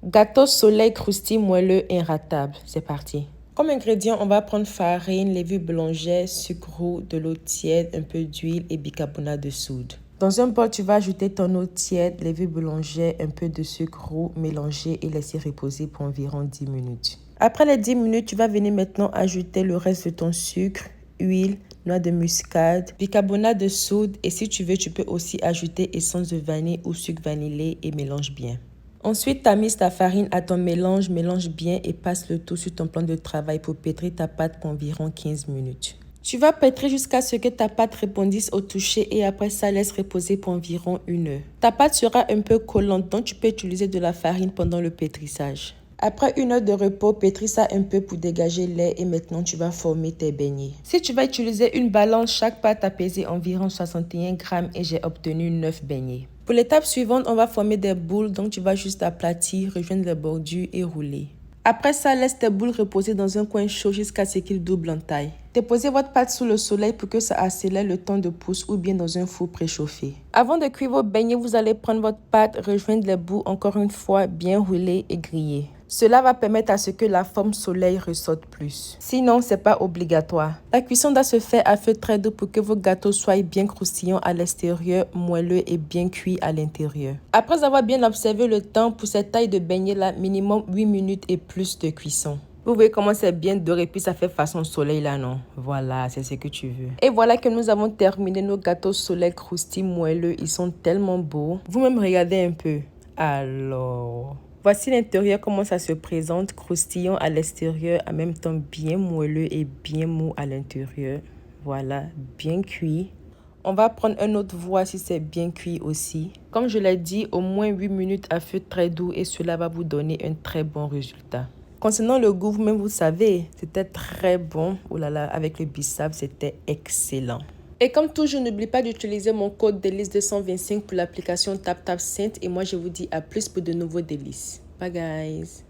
Gâteau soleil croustille moelleux inratable. C'est parti. Comme ingrédients, on va prendre farine, levure boulangère, sucre roux, de l'eau tiède, un peu d'huile et bicarbonate de soude. Dans un bol, tu vas ajouter ton eau tiède, levure boulangère, un peu de sucre roux, mélanger et laisser reposer pour environ 10 minutes. Après les 10 minutes, tu vas venir maintenant ajouter le reste de ton sucre, huile, noix de muscade, bicarbonate de soude et si tu veux, tu peux aussi ajouter essence de vanille ou sucre vanillé et mélange bien. Ensuite, tamise ta farine à ton mélange, mélange bien et passe le tout sur ton plan de travail pour pétrir ta pâte pour environ 15 minutes. Tu vas pétrir jusqu'à ce que ta pâte rebondisse au toucher et après ça, laisse reposer pour environ 1 heure. Ta pâte sera un peu collante, donc tu peux utiliser de la farine pendant le pétrissage. Après 1 heure de repos, pétris ça un peu pour dégager l'air et maintenant tu vas former tes beignets. Si tu vas utiliser une balance, chaque pâte a pesé environ 61 grammes et j'ai obtenu 9 beignets. Pour l'étape suivante, on va former des boules, donc tu vas juste aplatir, rejoindre les bordures et rouler. Après ça, laisse tes boules reposer dans un coin chaud jusqu'à ce qu'ils doublent en taille. Déposez votre pâte sous le soleil pour que ça accélère le temps de pousse ou bien dans un four préchauffé. Avant de cuire vos beignets, vous allez prendre votre pâte, rejoindre les bouts encore une fois, bien rouler et griller. Cela va permettre à ce que la forme soleil ressorte plus. Sinon, c'est pas obligatoire. La cuisson doit se faire à feu très doux pour que vos gâteaux soient bien croustillants à l'extérieur, moelleux et bien cuits à l'intérieur. Après avoir bien observé le temps pour cette taille de beignet là, minimum 8 minutes et plus de cuisson. Vous voyez comment c'est bien doré, puis ça fait façon soleil là, non? Voilà, c'est ce que tu veux. Et voilà que nous avons terminé nos gâteaux soleil croustillants moelleux. Ils sont tellement beaux. Vous-même regardez un peu. Alors... Voici l'intérieur, comment ça se présente, croustillant à l'extérieur, en même temps bien moelleux et bien mou à l'intérieur. Voilà, bien cuit. On va prendre un autre voir si c'est bien cuit aussi. Comme je l'ai dit, au moins 8 minutes à feu très doux et cela va vous donner un très bon résultat. Concernant le goût, vous-même vous savez, c'était très bon. Oh là là, avec le bissap, c'était excellent. Et comme toujours, n'oublie pas d'utiliser mon code délice 225 pour l'application TapTapSend. Et moi, je vous dis à plus pour de nouveaux délices. Bye guys.